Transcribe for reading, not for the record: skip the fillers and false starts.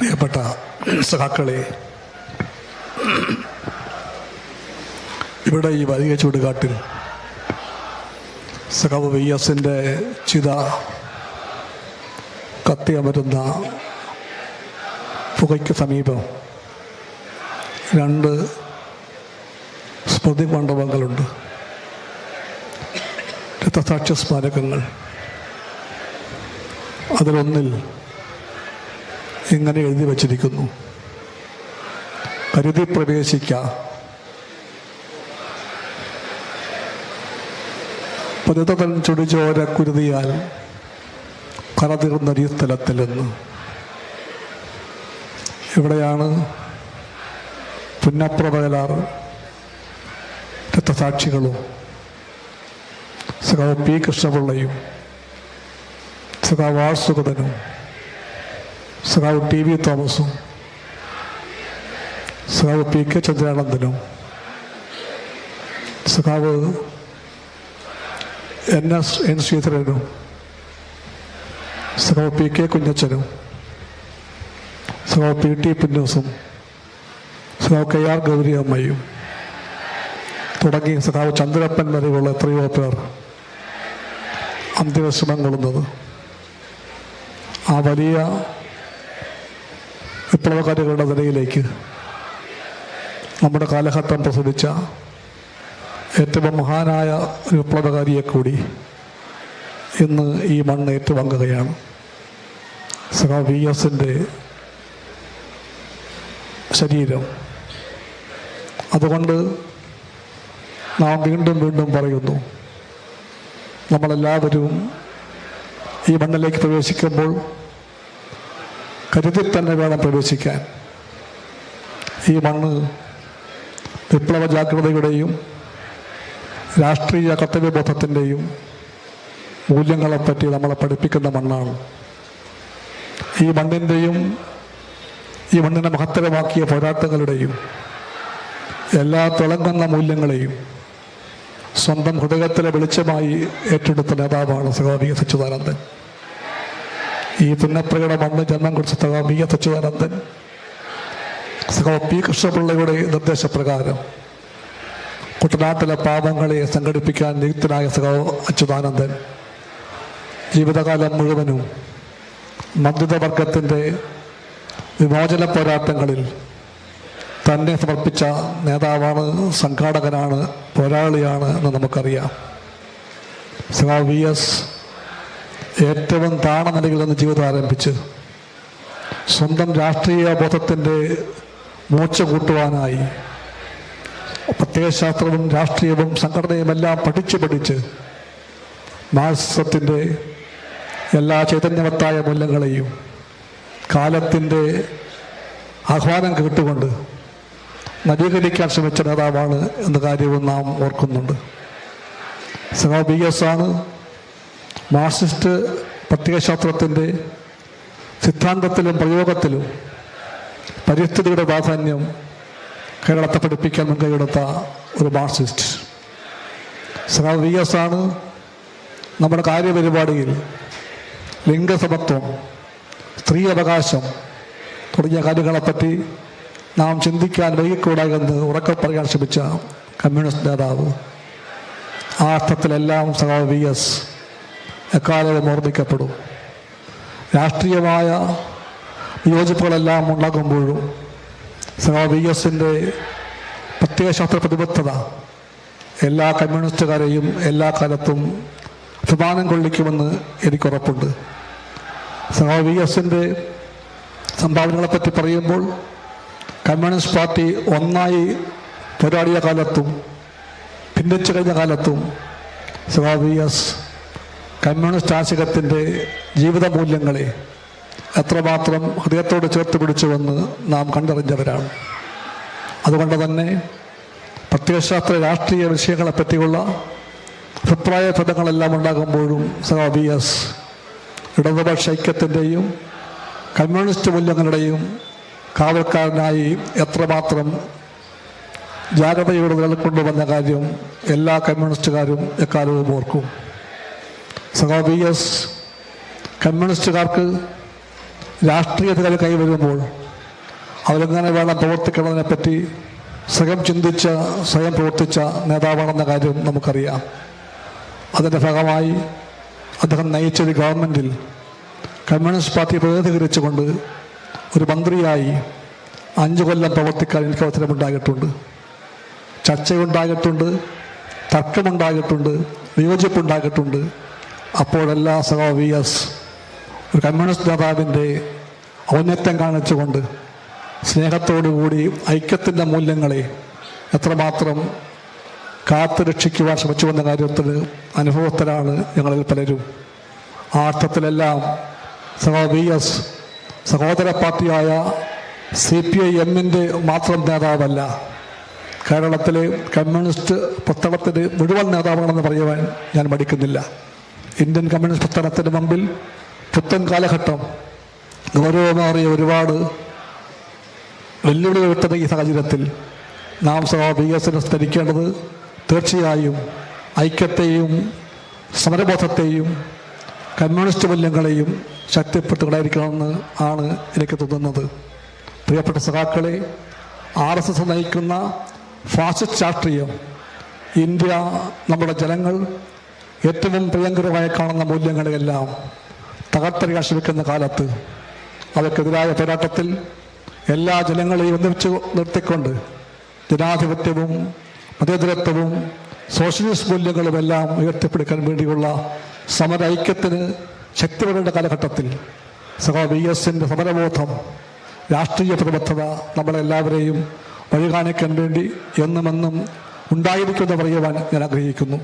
പ്രിയപ്പെട്ട സഖാക്കളെ, ഇവിടെ ഈ വലിയ ചൂടുകാട്ടിൽ സഖാവ് VS-ൻ്റെ ചിത കത്തിയമരുന്ന പുകയ്ക്ക് സമീപം രണ്ട് സ്മൃതി മണ്ഡപങ്ങളുണ്ട്, രക്തസാക്ഷ്യ സ്മാരകങ്ങൾ. അതിലൊന്നിൽ ഇങ്ങനെ എഴുതി വച്ചിരിക്കുന്നു: കരുതി പ്രവേശിക്ക. പതിതൻ ചുടിച്ചോര കുരുതിയാൽ കറതീർന്നൊരു സ്ഥലത്തിൽ നിന്ന്. ഇവിടെയാണ് പുന്നപ്രവയലാർ രക്തസാക്ഷികളും സഖാവ് P. കൃഷ്ണപിള്ളയും സഖാവ് R. സുഗതനും സഖാവ് TV തോമസും സഖാവ് PK ചന്ദ്രാനന്ദനും സഖാവ് NN ശ്രീധരനും സഖാവ് PK കുഞ്ഞച്ചനും സഖാവ് PT പുന്നൂസും സഖാവ് KR ഗൗരി അമ്മയും തുടങ്ങി സഖാവ് ചന്ദ്രപ്പൻ വരെയുള്ള എത്രയോ പേർ അന്തിമശ്രമം കൊള്ളുന്നത് ആ വലിയ വിപ്ലവകാരികളുടെ നിലയിലേക്ക് നമ്മുടെ കാലഘട്ടം പ്രസവിച്ച ഏറ്റവും മഹാനായ ഒരു വിപ്ലവകാരിയെ കൂടി ഇന്ന് ഈ മണ്ണ് ഏറ്റുവാങ്ങുകയാണ്. സഖാവ് VS-ൻ്റെ ശരീരം. അതുകൊണ്ട് നാം വീണ്ടും വീണ്ടും പറയുന്നു, നമ്മളെല്ലാവരും ഈ മണ്ണിലേക്ക് പ്രവേശിക്കുമ്പോൾ കരുതി തന്നെ വേണം പ്രവേശിക്കാൻ. ഈ മണ്ണ് വിപ്ലവ ജാഗ്രതയുടെയും രാഷ്ട്രീയ കർത്തവ്യബോധത്തിൻ്റെയും മൂല്യങ്ങളെപ്പറ്റി നമ്മളെ പഠിപ്പിക്കുന്ന മണ്ണാണ്. ഈ മണ്ണിൻ്റെയും ഈ മണ്ണിനെ മഹത്തരമാക്കിയ പോരാട്ടങ്ങളുടെയും എല്ലാ തിളങ്ങുന്ന മൂല്യങ്ങളെയും സ്വന്തം ഹൃദയത്തിലെ വെളിച്ചമായി ഏറ്റെടുത്ത നേതാവാണ് സഖാവ് VS അച്യുതാനന്ദൻ. ഈ പുന്നപ്രയുടെ മണ്ണ് ജന്മം കൊടുത്ത സഖാവ് VS അച്യുതാനന്ദൻ സഖാവ് P. കൃഷ്ണപിള്ളയുടെ നിർദ്ദേശപ്രകാരം കുട്ടനാട്ടിലെ പാവങ്ങളെ സംഘടിപ്പിക്കാൻ നിയുക്തനായ സഖാവ് അച്യുതാനന്ദൻ ജീവിതകാലം മുഴുവനും മർദ്ദിതവർഗത്തിൻ്റെ വിമോചന പോരാട്ടങ്ങളിൽ തന്നെ സമർപ്പിച്ച നേതാവാണ്, സംഘാടകനാണ്, പോരാളിയാണ് എന്ന് നമുക്കറിയാം. സഖാവ് VS ഏറ്റവും താണ നിലയിൽ നിന്ന് ജീവിതം ആരംഭിച്ച് സ്വന്തം രാഷ്ട്രീയ ബോധത്തിൻ്റെ മൂർച്ച കൂട്ടുവാനായി പ്രത്യയശാസ്ത്രവും രാഷ്ട്രീയവും സംഘടനയുമെല്ലാം പഠിച്ച് മാർക്സിസത്തിൻ്റെ എല്ലാ ചൈതന്യവത്തായ മൂല്യങ്ങളെയും കാലത്തിൻ്റെ ആഹ്വാനം കേട്ടുകൊണ്ട് നവീകരിക്കാൻ ശ്രമിച്ച നേതാവാണ് എന്ന കാര്യവും നാം ഓർക്കുന്നുണ്ട്. സഖാവ് VS ആണ് മാർക്സിസ്റ്റ് പ്രത്യയശാസ്ത്രത്തിൻ്റെ സിദ്ധാന്തത്തിലും പ്രയോഗത്തിലും പരിസ്ഥിതിയുടെ പ്രാധാന്യം കേരളത്തെ പഠിപ്പിക്കാൻ മുൻകൈയെടുത്ത ഒരു മാർക്സിസ്റ്റ്. സഖാവ് VS ആണ് നമ്മുടെ കാര്യപരിപാടിയിൽ ലിംഗസമത്വം, സ്ത്രീ അവകാശം തുടങ്ങിയ കാര്യങ്ങളെപ്പറ്റി നാം ചിന്തിക്കാൻ വൈകിക്കൂടാ എന്ന് ഉറക്കെ പറയാൻ ശ്രമിച്ച കമ്മ്യൂണിസ്റ്റ് നേതാവ്. ആ അർത്ഥത്തിലെല്ലാം സഖാവ് VS എക്കാലവും ഓർമ്മിക്കപ്പെടും. രാഷ്ട്രീയമായ വിയോജിപ്പുകളെല്ലാം ഉണ്ടാകുമ്പോഴും സഖാവ് VS-ൻ്റെ പ്രത്യയശാസ്ത്ര പ്രതിബദ്ധത എല്ലാ കമ്മ്യൂണിസ്റ്റുകാരെയും എല്ലാ കാലത്തും അഭിമാനം കൊള്ളിക്കുമെന്ന് എനിക്കുറപ്പുണ്ട്. സഖാവ് VS-ൻ്റെ സംഭാവനകളെപ്പറ്റി പറയുമ്പോൾ കമ്മ്യൂണിസ്റ്റ് പാർട്ടി ഒന്നായി പോരാടിയ കാലത്തും ഭിന്നിച്ചു കഴിഞ്ഞ കാലത്തും സഖാവ് VS കമ്മ്യൂണിസ്റ്റ് ആശയത്തിൻ്റെ ജീവിത മൂല്യങ്ങളെ എത്രമാത്രം ഹൃദയത്തോട് ചേർത്ത് പിടിച്ചുവെന്ന് നാം കണ്ടറിഞ്ഞവരാണ്. അതുകൊണ്ട് തന്നെ പ്രത്യയശാസ്ത്ര രാഷ്ട്രീയ വിഷയങ്ങളെപ്പറ്റിയുള്ള അഭിപ്രായ ഭേദങ്ങളെല്ലാം ഉണ്ടാകുമ്പോഴും സഖാവ് VS ഇടതുപക്ഷ ഐക്യത്തിൻ്റെയും കമ്മ്യൂണിസ്റ്റ് മൂല്യങ്ങളുടെയും കാവൽക്കാരനായി എത്രമാത്രം ജാഗ്രതയോടെ നിലകൊണ്ടുവന്ന കാര്യം എല്ലാ കമ്മ്യൂണിസ്റ്റുകാരും എക്കാലവും ഓർക്കും. സഖാവ് VS കമ്മ്യൂണിസ്റ്റുകാർക്ക് രാഷ്ട്രീയത്തിൽ കൈവരുമ്പോൾ അവരെങ്ങനെ വേണം പ്രവർത്തിക്കണമെന്നതിനെപ്പറ്റി സ്വയം ചിന്തിച്ച സ്വയം പ്രവർത്തിച്ച നേതാവാണെന്ന കാര്യം നമുക്കറിയാം. അതിൻ്റെ ഭാഗമായി അദ്ദേഹം നയിച്ചൊരു ഗവൺമെൻറ്റിൽ കമ്മ്യൂണിസ്റ്റ് പാർട്ടി പ്രതിനിധീകരിച്ചുകൊണ്ട് ഒരു മന്ത്രിയായി 5 കൊല്ലം പ്രവർത്തിക്കാൻ എനിക്ക് അവസരമുണ്ടായിട്ടുണ്ട്. ചർച്ചയുണ്ടായിട്ടുണ്ട്, തർക്കമുണ്ടായിട്ടുണ്ട്, വിയോജിപ്പുണ്ടായിട്ടുണ്ട്. അപ്പോഴെല്ലാം സഖാവ് VS ഒരു കമ്മ്യൂണിസ്റ്റ് നേതാവിൻ്റെ ഔന്നത്യം കാണിച്ചുകൊണ്ട് സ്നേഹത്തോടുകൂടി ഐക്യത്തിൻ്റെ മൂല്യങ്ങളെ എത്രമാത്രം കാത്തു രക്ഷിക്കുവാൻ ശ്രമിച്ചു വന്ന കാര്യത്തിൽ അനുഭവത്തിലാണ് ഞങ്ങളിൽ പലരും. ആ അർത്ഥത്തിലെല്ലാം സഖാവ് VS സഹോദര പാർട്ടിയായ CPIM-ൻ്റെ മാത്രം നേതാവല്ല, കേരളത്തിലെ കമ്മ്യൂണിസ്റ്റ് പ്രസ്ഥാനത്തിൻ്റെ മുഴുവൻ നേതാവാണെന്ന് പറയുവാൻ ഞാൻ മടിക്കുന്നില്ല. ഇന്ത്യൻ കമ്മ്യൂണിസ്റ്റ് പ്രസ്ഥാനത്തിന് മുമ്പിൽ പുത്തൻ കാലഘട്ടം ഗൗരവമേറിയ ഒരുപാട് വെല്ലുവിളികൾ വിട്ടുന്ന ഈ സാഹചര്യത്തിൽ നാം സഖാവ് VS-നെ സ്മരിക്കേണ്ടത് തീർച്ചയായും ഐക്യത്തെയും സമരബോധത്തെയും കമ്മ്യൂണിസ്റ്റ് മൂല്യങ്ങളെയും ശക്തിപ്പെടുത്തുകയായിരിക്കണമെന്ന് ആണ് എനിക്ക് തോന്നുന്നത്. പ്രിയപ്പെട്ട സഖാക്കളെ, RSS നയിക്കുന്ന ഫാസിസ്റ്റ് രാഷ്ട്രീയം ഇന്ത്യ നമ്മുടെ ജനങ്ങൾ ഏറ്റവും പ്രിയങ്കരമായി കാണുന്ന മൂല്യങ്ങളെയെല്ലാം തകർത്തെറിയാൻ ശ്രമിക്കുന്ന കാലത്ത് അവയ്ക്കെതിരായ പോരാട്ടത്തിൽ എല്ലാ ജനങ്ങളെയും ഒന്നിച്ചു നിർത്തിക്കൊണ്ട് ജനാധിപത്യവും മതേതരത്വവും സോഷ്യലിസ്റ്റ് മൂല്യങ്ങളുമെല്ലാം ഉയർത്തിപ്പിടിക്കാൻ വേണ്ടിയുള്ള സമര ഐക്യത്തിന് ശക്തിപ്പെടേണ്ട കാലഘട്ടത്തിൽ സഖാവ് VS-ൻ്റെ സമരബോധം, രാഷ്ട്രീയ പ്രതിബദ്ധത നമ്മളെല്ലാവരെയും വഴി കാണിക്കാൻ വേണ്ടി എന്നുമെന്നും ഉണ്ടായിരിക്കുമെന്ന് പറയുവാൻ ഞാൻ ആഗ്രഹിക്കുന്നു.